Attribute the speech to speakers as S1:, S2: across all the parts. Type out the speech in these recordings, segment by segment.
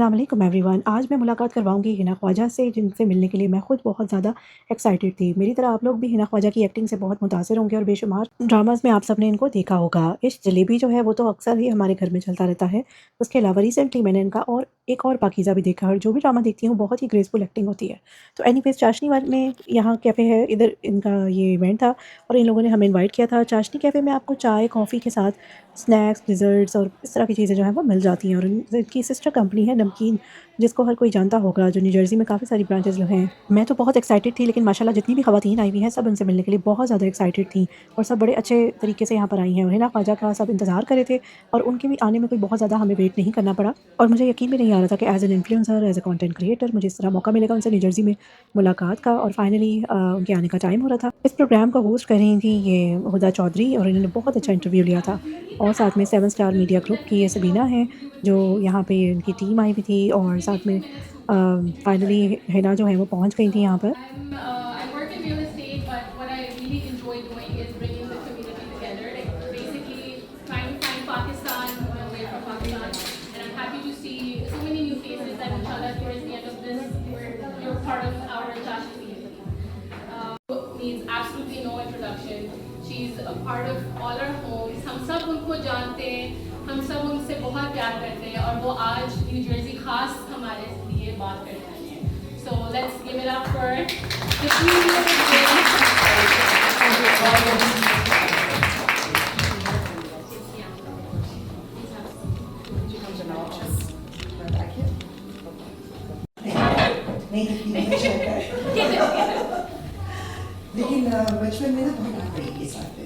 S1: अस्सलाम वालेकुम एवरीवन। आज मैं मुलाकात करवाऊँगी हिना ख्वाजा से, जिनसे मिलने के लिए मैं खुद बहुत ज़्यादा एक्साइटेड थी। मेरी तरह आप लोग भी हिना ख्वाजा की एक्टिंग से बहुत मुतासिर होंगे और बेशुमार ड्रामाज़ में आप सबने इनको देखा होगा। इश्क जलेबी जो है वो तो अक्सर ही हमारे घर में चलता रहता है। उसके अलावा रिसेंटली मैंने इनका और एक और पाकीज़ा भी देखा, और जो भी ड्रामा देखती हूँ बहुत ही ग्रेसफुल एक्टिंग होती है। तो एनीवेज़ चाशनी वाल में यहाँ कैफ़े है, इधर इनका ये इवेंट था और इन लोगों ने हमें इनवाइट किया था। चाशनी कैफ़े में आपको चाय, कॉफ़ी के साथ स्नैक्स, डिज़र्ट्स और इस तरह की चीज़ें जो हैं वो मिल जाती हैं, और इनकी सिस्टर कंपनी है नमकीन, जिसको हर कोई जानता होगा, जो न्यू जर्सी में काफ़ी सारी ब्रांचेज़ जो हैं। मैं तो बहुत एक्साइटेड थी, लेकिन माशाल्लाह जितनी भी ख़वातीन आई हुई हैं सब उनसे मिलने के लिए बहुत ज़्यादा एक्साइटेड थी और सब बड़े अच्छे तरीके से यहाँ पर आई हैं। और हिना ख्वाजा का सब इंतज़ार कर रहे थे और उनके भी आने में कोई बहुत ज़्यादा हमें वेट नहीं करना पड़ा, और मुझे यकीन भी नहीं आ रहा था कि as an influencer, as a content creator मुझे इस तरह मौका मिलेगा उनसे न्यू जर्सी में मुलाकात का। और फाइनली उनके आने का टाइम हो रहा था। इस प्रोग्राम को होस्ट कर रही थी ये हुदा चौधरी, और इन्होंने बहुत अच्छा इंटरव्यू लिया था। और साथ में 7 स्टार मीडिया ग्रुप की ये सबीना हैं, जो यहाँ पे इनकी टीम आई हुई थी, और साथ में फाइनली हिना जो है वो पहुँच गई थी यहाँ पर।
S2: I work in real estate, but what I really enjoy doing is bringing the community together. Like basically trying to find Pakistan away from Pakistan. And I'm happy to see so many new faces that inshallah towards the end of this, you're part of our Josh community. Needs absolutely no introduction. She's a part of all our homes. हम सब उनको जानते हैं, हम सब उनसे बहुत प्यार करते हैं, और वो आज न्यू जर्सी खास हमारे लिए बात करने आई है. So let's give it up for the
S3: लेकिन बचपन में ना बहुत डांट पड़ी इस बात पे,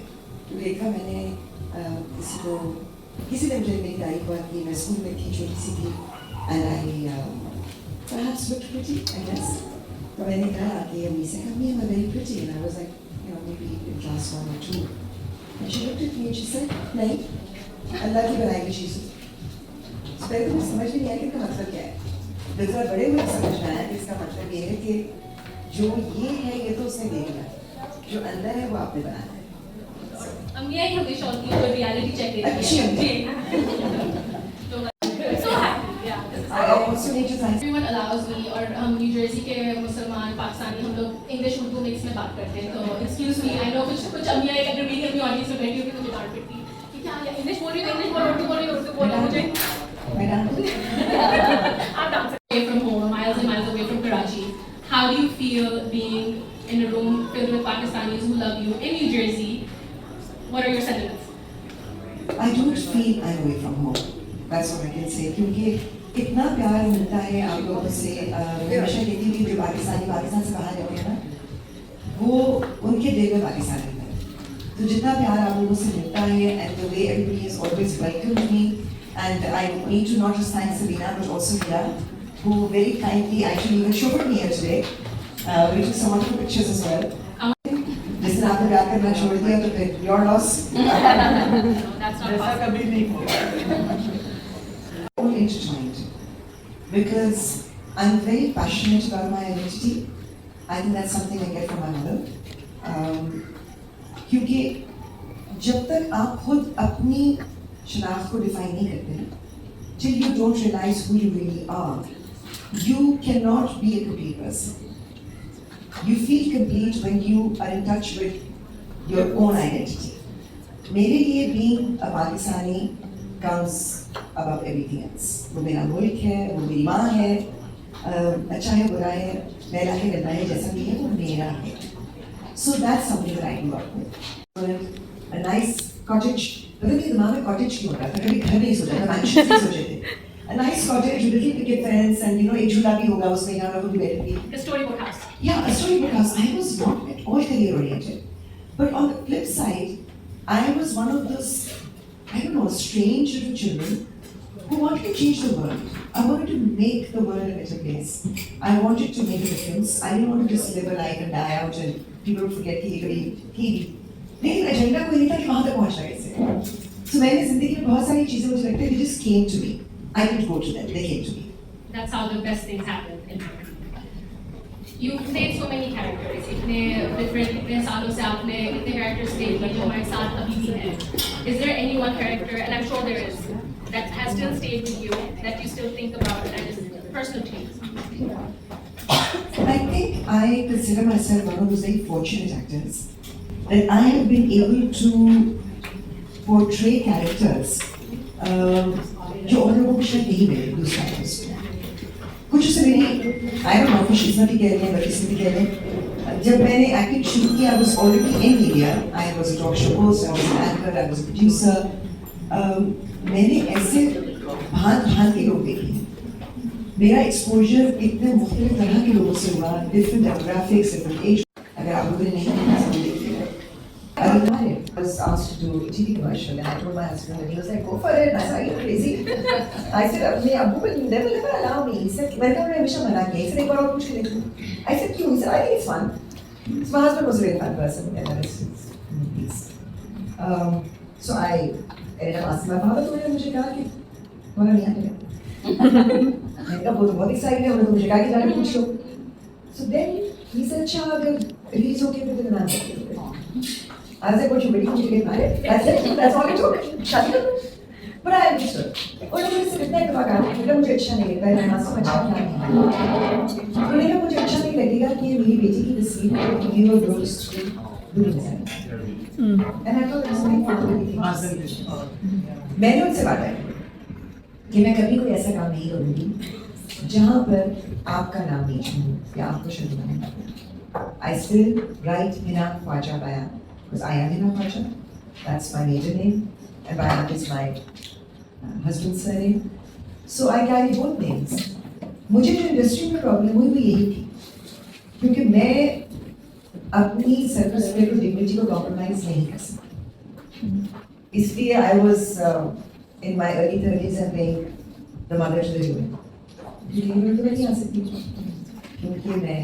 S3: तो देखा मैंने किसी ने मुझे मेरी तारीफ हुआ कि मैं स्कूल में थी, छोटी सी थी, and I perhaps looked pretty, I guess. तो मैंने घर आके अम्मी से कहा, I'm very pretty, and I was like, maybe in class 1 or 2. And she looked at me and she said, नहीं, अल्लाह की बनाई चीज़। तो पहले तो मुझे समझ में नहीं आया कि इसका मतलब क्या है। जब थोड़ा बड़े हुए समझ में आया कि इसका मतलब ये है कि जो ये है ये तो उसने दे दिया, जो अंदर है वो आपने बनाया है।
S2: अम्मिया ही हमेशा होती है, कोई रियलिटी चेक देती है। So happy, yeah.
S3: I also need to thank
S2: Everyone allows me, और हम न्यू जर्सी के मुसलमान पाकिस्तानी हम लोग इंग्लिश उर्दू मिक्स में बात करते हैं, तो एक्सक्यूज मी, आई नो कुछ अम्मिया एक अगर मेरी अपनी ऑडियंस में बैठी होगी मुझे डांट पड़ती कि क्या इंग्लिश बोल रही हो, इंग्लिश बोल, उर्दू बोल रही हो, उर्दू बोलो मुझे। आप dance away from home, miles and miles away from Karachi. How do you feel being in a room filled with Pakistanis who love you in New Jersey? What are your sentiments?
S3: I don't feel I'm away from home. That's what I can say. क्योंकि इतना प्यार मिलता है आप लोगों से। मैं हमेशा कहती हूँ कि जो पाकिस्तान से बाहर रहते हैं ना, वो उनके दिल में पाकिस्तान रहता है। तो जितना प्यार आप लोगों से मिलता है, and the way everybody has always welcomed me, and I need to not just thank Sabina but also Hira, who very kindly actually even showed me here today. We took some wonderful pictures as well. जिसने आपको प्यार करना छोड़ दिया तो फिर your loss.
S2: No, that's not possible.
S3: All intertwined, because I'm very passionate about my identity. I think that's something I get from my mother. क्योंकि जब तक आप खुद अपनी शनाख्त को डिफाइन नहीं करते, till you don't realize who you really are, you cannot be a complete person. You feel complete when you are in touch with your own identity. मेरे लिए being a Pakistani comes above everything else. वो मेरा मुल्क है, वो मेरी माँ है, अच्छा है बुरा है, मेरा है गंदा है, जैसा भी है वो मेरा है. So that's something that I grew up with. A nice cottage. पता नहीं दिमाग में cottage क्यों होता था, कभी घर नहीं सोचा था, mansion नहीं सोचे थे. A nice cottage with little picket fence, and एक झूला भी होगा उसमें, यहाँ पर भी बैठेगी.
S2: The storybook house.
S3: Yeah, a storybook house. I was not at all career oriented, but on the flip side, I was one of those, I don't know, strange little children who wanted to change the world. I wanted to make the world a better place. I wanted to make a difference. I didn't want to just live a life and die out and people would forget कि कभी थी भी. लेकिन agenda कोई नहीं था कि वहाँ तक पहुँचना कैसे. So मैंने जिंदगी में बहुत सारी चीजें मुझे लगता है they just came to me. I didn't go to them. They came to me.
S2: That's how the best things happen in life. You've played so many characters. इतने different, इतने सालों से आपने इतने characters play किए जो हमारे साथ अभी भी हैं. Is there any one character, and I'm sure there is, that has still stayed with you, that you still think about and is personal traits.
S3: I think I consider myself one of those very fortunate actors that I have been able to portray characters जो और लोगों को शायद नहीं मिले दूसरे actors को. कुछ उससे मेरी I don't know कुछ इसमें भी कह रहे हैं इसमें भी कह रहे हैं. जब मैंने एक्टिंग शुरू की I was already in media. I was a talk show host, I was an anchor, I was a producer. मैंने ऐसे भांत के लोग देखे. मेरा एक्सपोजर इतने मुख्तलिफ तरह के लोगों से हुआ, डिफरेंट डेमोग्राफिक्स, डिफरेंट एज. अगर आप लोगों ने नहीं देखा तो देखिए. I was asked to do a TV commercial and I told my husband and he was like, go for it. I said, are you crazy? I said, अपने अब्बू will never allow me. He said, मैंने कहा मैं हमेशा मना किया. He said, एक बार और पूछ के देखो. I said, क्यों? He said, I think it's fun. So my husband was a very fun person and that is his. So I ended up asking my father, तो मुझे कहा कि मगर नहीं आने लगा. मैंने कहा वो तो बहुत एक्साइटेड है, उन्होंने मुझे कहा कि जाके पूछ लो. So then he said, अच्छा अगर release हो गया तो मैं नाम करती हूँ. I was like, what, you ready for me to get married? That's it, that's all it took. Shut it. But I understood. उन्होंने मुझे सिर्फ इतना कहा कि मुझे अच्छा नहीं लगता है, मैं मासूम अच्छा क्या नहीं. उन्होंने कहा मुझे अच्छा नहीं लगेगा कि मेरी बेटी की तस्वीर को न्यू और रोज दूर हो जाए. And I thought that's very funny. मैंने उनसे बात की कि मैं कभी कोई ऐसा काम नहीं करूँगी जहाँ पर आपका नाम नहीं छूँ या आपको शर्मिंदा नहीं करूँ. I still write Hina Khwaja Bayan because I am Hina Khwaja. That's my maiden name and Bayan is my husband's surname. So I carry both names. मुझे जो इंडस्ट्री में प्रॉब्लम हुई वो यही थी क्योंकि मैं अपनी सेल्फ रिस्पेक्ट और डिग्निटी को कॉम्प्रोमाइज नहीं कर सकती. इसलिए I was in my early 30s and playing the mother to the human. मैं तो नहीं आ सकती क्योंकि मैं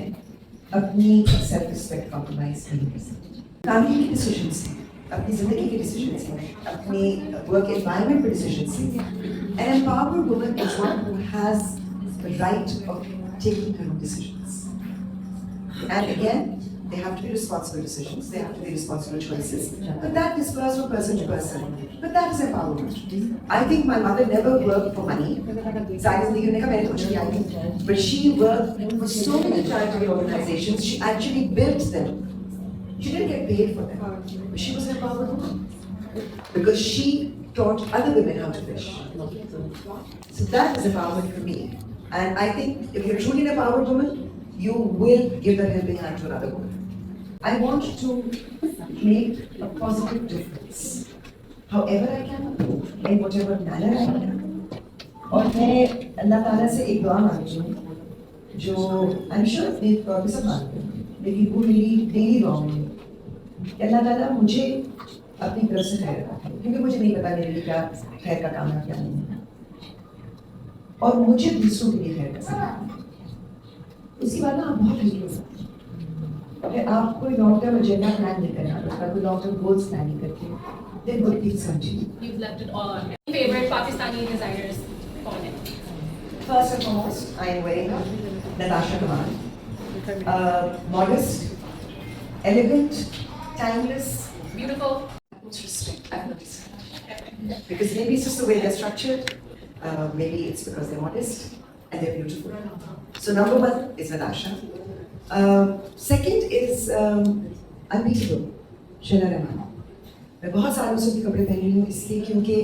S3: अपनी सेल्फ रिस्पेक्ट कॉम्प्रोमाइज नहीं कर सकती. फैमिली की डिसीजंस हैं, अपनी जिंदगी के डिसीजंस हैं, अपनी वर्क एनवायरनमेंट पे डिसीजंस हैं. An empowered woman is one who has the right of taking her own decisions. And again, they have to be responsible decisions, they have to be responsible choices. But that differs from person to person. But that is empowerment. I think my mother never worked for money. But she worked for so many charitable organizations. She actually built them. She didn't get paid for them. But she was an empowered woman. Because she taught other women how to fish. So that is empowerment for me. And I think if you're truly an empowered woman, you will give that helping hand to another woman. I want to make a positive difference. However I can, in whatever manner I can. और मैं अल्लाह ताला से एक दुआ मांगती हूँ जो I'm sure अपने तौर पे सब मांगते हैं लेकिन वो मेरी डेली दुआ है कि अल्लाह ताला मुझे अपनी तरफ से खैर रखा क्योंकि मुझे नहीं पता मेरे लिए क्या खैर का काम है क्या नहीं है और मुझे दूसरों के लिए खैर का काम है. उसके बाद ना आप बहुत हल्के हो सकते हैं. अगर आप कोई लॉन्ग टर्म एजेंडा प्लान नहीं करना करता कोई लॉन्ग टर्म गोल्स प्लान नहीं करते then good things continue.
S2: You've left it all on me. Favorite Pakistani designers? कौन है?
S3: First and foremost, I am wearing Natasha Kamal. Modest, elegant, timeless,
S2: Beautiful.
S3: most respect. I've noticed. Because maybe it's just the way they're structured. Maybe it's because they're modest and they're beautiful. So number one is Natasha. Second is Unbeatable, Sheila Rahman. मैं बहुत सालों से उनके कपड़े पहन रही हूँ इसलिए क्योंकि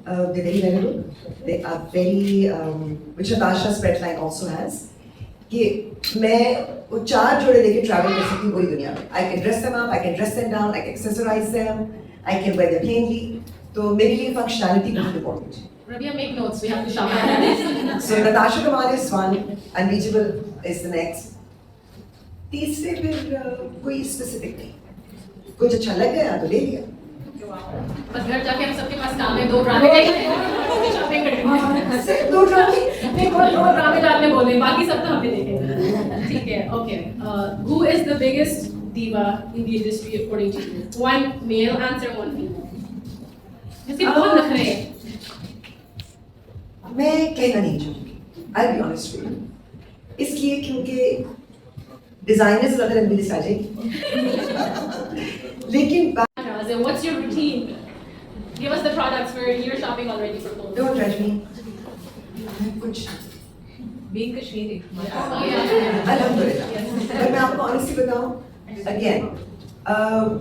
S3: they're very wearable. They are very, which Natasha spread line also has. कि मैं वो 4 जोड़े लेके travel कर सकती हूँ पूरी दुनिया में. I can dress them up, I can dress them down, I can accessorize them, I can wear them plainly. तो मेरे लिए functionality बहुत important है.
S2: Rabia, make notes. We have to shop.
S3: So Natasha Kamal is one, Unbeatable is the next. तीसरे फिर कोई specific नहीं. कुछ अच्छा लग गया तो ले लिया.
S2: बस घर जाके हम सबके पास काम है 2 ड्रामे देखने शॉपिंग करनी
S3: सिर्फ 2 ड्रामे
S2: नहीं 2 ड्रामे जो आपने बोले बाकी सब तो हमने देखे ठीक है okay who is the biggest diva in the industry according to you one male answer one female इसके बहुत नखरे हैं
S3: मैं कहना नहीं चाहूँगी I'll be honest with you इसलिए क्योंकि डिजाइनर्स ज़्यादा लंबी लिस्ट आ जाएगी लेकिन
S2: what's your routine give us the products for you're shopping already for clothes
S3: Don't judge me. कुछ
S4: being Kashmiri.
S3: अल्हम्दुलिल्लाह। पर मैं आपको ऑनेस्टली बताऊं, अगेन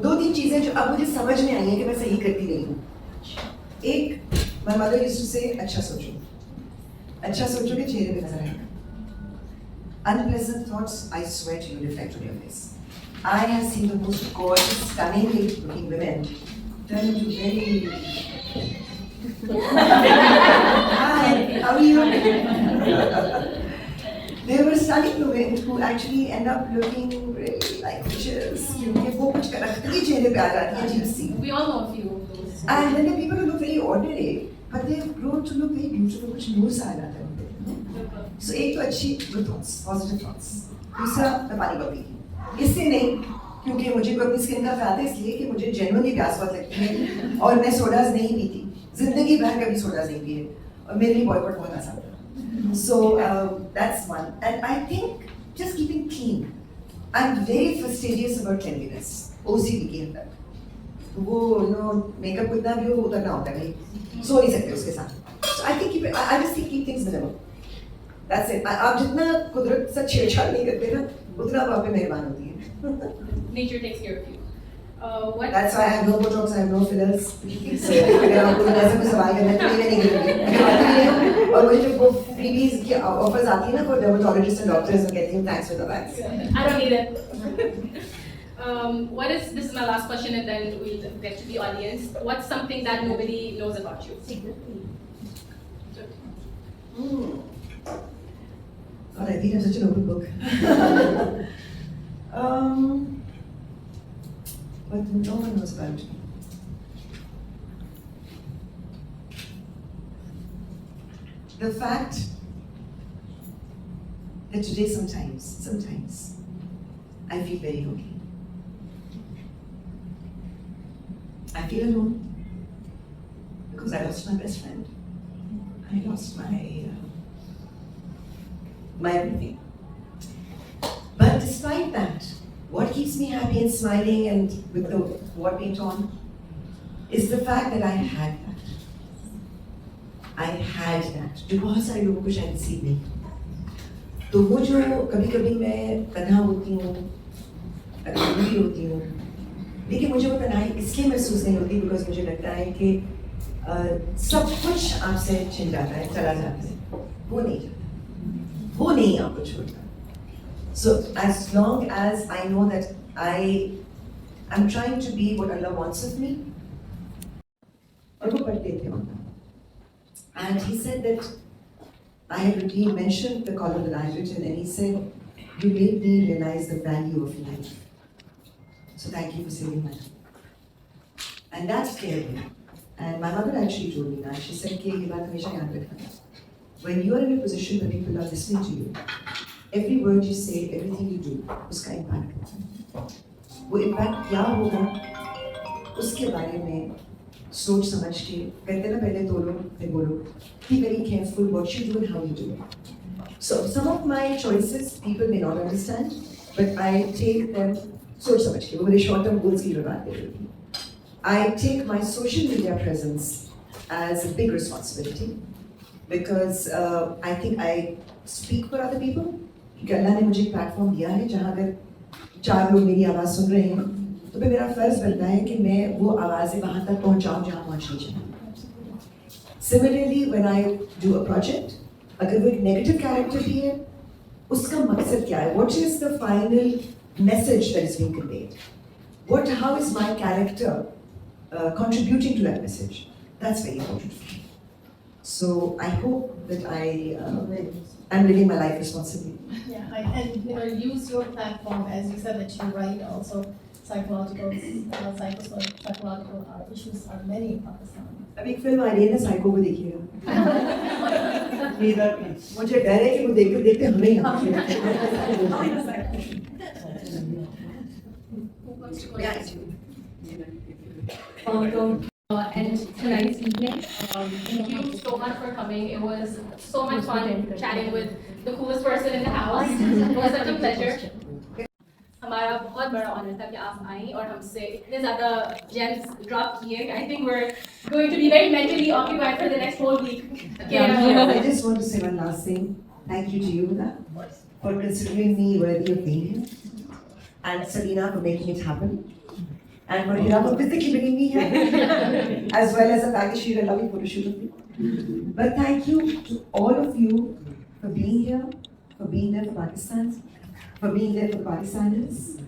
S3: दो तीन चीजें जो अब मुझे समझ में आई हैं कि मैं सही करती रही हूँ। एक, माय मदर यूज्ड टू से अच्छा सोचोगे चेहरे पे नजर आएगा। Unpleasant thoughts, I swear to you, reflect on your face. I have seen the most gorgeous, stunningly looking women turn into very. Hi, how are you? They were stunning women who actually end up looking really like witches. क्योंकि वो कुछ करकती चेहरे पे आ जाती है अजीब सी.
S2: We all know a few of those.
S3: And then there are people who look very ordinary, but they have grown to look very beautiful. कुछ नूर सा आ जाता है उनपे. So एक तो अच्छी good thoughts, positive thoughts. दूसरा मैं पानी पी रही इससे नहीं, क्योंकि मुझे कोई अपनी स्किन का ख्याल है, इसलिए कि मुझे जेन्युइनली प्यास बहुत लगती है और मैं सोडाज नहीं पीती, जिंदगी भर कभी सोडाज नहीं पिए और मेरे लिए बॉयकॉट बहुत आसान था. So that's one, and I think just keeping clean. I'm very fastidious about cleanliness. OCD के अंदर वो मेकअप कितना भी हो उतना होता है, सो नहीं सकते उसके साथ. So I think I just think keep things minimal. That's it. आप जितना कुदरत से छेड़छाड़ नहीं करते ना, उतना आप पे मेहरबान होती है.
S2: Nature takes care of you. What?
S3: That's why I have no Botox, I have no fillers. So अगर आपको ऐसा कुछ सवाल करना है तो मैं नहीं करूँगी. मैं आती नहीं हूँ और मुझे जब वो freebies की offers आती है ना for dermatologists and doctors, मैं कहती हूँ thanks for the thanks.
S2: I don't need it. What is, this is my last question and then we'll get to the audience. What's something that nobody knows about you?
S3: God, I think I'm such an open book. But no one knows about me. The fact that today sometimes, I feel very okay. I feel alone because I lost my best friend. I lost my everything. But despite that, what keeps me happy and smiling and with the war paint on is the fact that I had that. I had that. जो बहुत सारे लोगों को शायद नसीब नहीं. तो वो जो कभी-कभी मैं तन्हा होती हूँ, अकेली होती हूँ, लेकिन मुझे वो तन्हाई इसलिए महसूस नहीं होती because मुझे लगता है कि सब कुछ आपसे छिन जाता है, चला जाता है. वो नहीं आपको छोड़ता. So as long as I know that I am trying to be what Allah wants of me. और वो पढ़ते थे वहाँ. And he said that he mentioned the column that I had written, and he said, "You made me realize the value of life. So thank you for saving my life." And that scared me. And my mother actually told me that. She said, "Ke ye baat hamesha yaad rakhna. When you are in a position where people are listening to you, every word you say, everything you do, uska impact होता है. वो impact क्या होगा, उसके बारे में सोच समझ के कहते ना पहले तोलो फिर बोलो. Be very careful what you do and how you do it. So some of my choices people may not understand, but I take them सोच समझ के. वो मेरे short term goals की बात है. I take my social media presence as a big responsibility because I think I speak for other people. क्योंकि अल्लाह ने मुझे एक प्लेटफॉर्म दिया है जहाँ अगर 4 लोग मेरी आवाज़ सुन रहे हैं तो फिर मेरा फर्ज बनता है कि मैं वो आवाज़ें वहाँ तक पहुँचाऊँ जहाँ पहुँचनी चाहिए. Similarly, when I do a project, अगर वो एक नेगेटिव कैरेक्टर भी है, उसका मकसद क्या है? What is the final message that is being conveyed? How is my character contributing to that message? That's very important for me. So I hope that I'm living my life responsibly.
S5: Yeah, and use your platform, as you said, that you write also psychological issues are many in Pakistan.
S3: अब एक film आ रही है ना, psycho को देखिएगा. मुझे डर है कि वो देखते देखते हमें ही
S2: And tonight's evening, thank you so much for coming. It was so much fun chatting with the coolest person in the house. It was such a pleasure. हमारा बहुत बड़ा ऑनर था कि आप आई और हमसे इतने ज़्यादा जेम्स ड्रॉप किए. I think we're going to be very mentally occupied for the next whole week.
S3: I just want to say one last thing. Thank you to you, Huda, for considering me worthy of being here, and Selena for making it happen, and for Hira for physically bringing me here, as well as the fact that she did a lovely photo shoot of me. But thank you to all of you for being here, for being there for Pakistan, for being there for Pakistanis,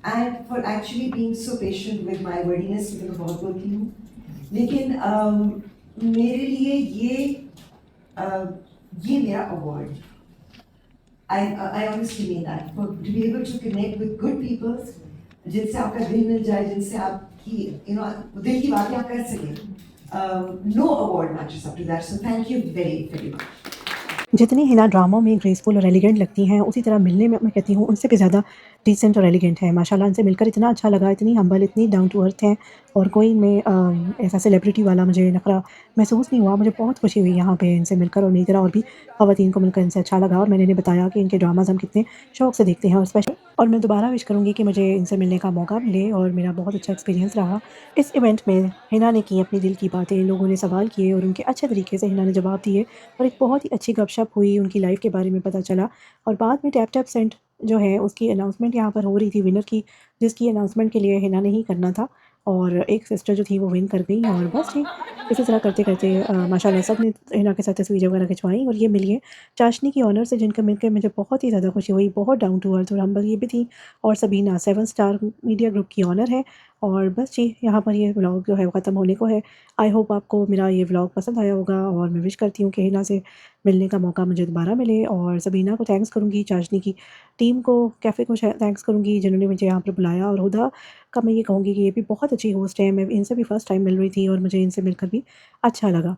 S3: and for actually being so patient with my wordiness, क्योंकि मैं बहुत बोलती हूँ. लेकिन मेरे लिए ये मेरा award. I honestly mean that, for to be able to connect with good people, जिनसे आपका दिल मिल जाए, जिनसे आपकी दिल की बातें आप कर सकें. No award matches up to that. So thank you very very much.
S1: जितनी हिना ड्रामों में ग्रेसफुल और एलिगेंट लगती हैं, उसी तरह मिलने में मैं कहती हूँ उनसे भी ज़्यादा डिसेंट और एलिगेंट है। माशाल्लाह इनसे मिलकर इतना अच्छा लगा, इतनी हम्बल, इतनी डाउन टू अर्थ हैं और कोई में ऐसा सेलिब्रिटी वाला मुझे नखरा महसूस नहीं हुआ। मुझे बहुत खुशी हुई यहाँ पे इनसे मिलकर और मेरी तरह और भी ख़वातीन को मिलकर इनसे अच्छा लगा और मैंने इन्हें बताया कि इनके ड्रामाज़ हम कितने शौक़ से देखते हैं और मैं दोबारा विश करूँगी कि मुझे इनसे मिलने का मौका मिले और मेरा बहुत अच्छा एक्सपीरियंस रहा। इस इवेंट में हिना ने की अपनी दिल की बातें, लोगों ने सवाल किए और उनके अच्छे तरीके से हिना ने जवाब दिए और एक बहुत ही अच्छी गपशप हुई, उनकी लाइफ़ के बारे में पता चला और बाद में टैप टैप सेंट जो है उसकी अनाउंसमेंट यहाँ पर हो रही थी विनर की, जिसकी अनाउंसमेंट के लिए हिना ने ही करना था और एक सिस्टर जो थी वो विन कर गई और बस जी इसी तरह करते-करते माशाल्लाह सब ने हिना के साथ तस्वीरें वगैरह खिंचवाई और ये मिली चाशनी की ऑनर से जिनका मिलकर मुझे बहुत ही ज़्यादा खुशी हुई, बहुत डाउन टू अर्थ और हम्बल ये भी थी और सबीना 7 स्टार मीडिया ग्रुप की ऑनर है और बस जी यहाँ पर ये व्लॉग जो है वो ख़त्म होने को है। आई होप आपको मेरा ये व्लॉग पसंद आया होगा और मैं विश करती हूँ कि हिना से मिलने का मौका मुझे दोबारा मिले और सबीना को थैंक्स करूँगी, चाशनी की टीम को, कैफ़े को थैंक्स करूँगी जिन्होंने मुझे यहाँ पर बुलाया और हुदा का मैं ये कहूँगी कि ये भी बहुत अच्छी होस्ट है। मैं इनसे भी फ़र्स्ट टाइम मिल रही थी और मुझे इनसे मिलकर भी अच्छा लगा।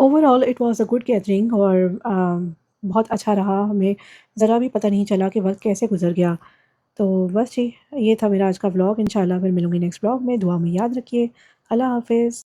S1: Overall it was a good gathering और बहुत अच्छा रहा। हमें ज़रा भी पता नहीं चला कि वक़्त कैसे गुज़र गया। तो बस जी, ये था मेरा आज का व्लॉग। इंशाल्लाह फिर मिलूँगी नेक्स्ट व्लॉग में। दुआ में याद रखिए। अल्लाह हाफ़िज़।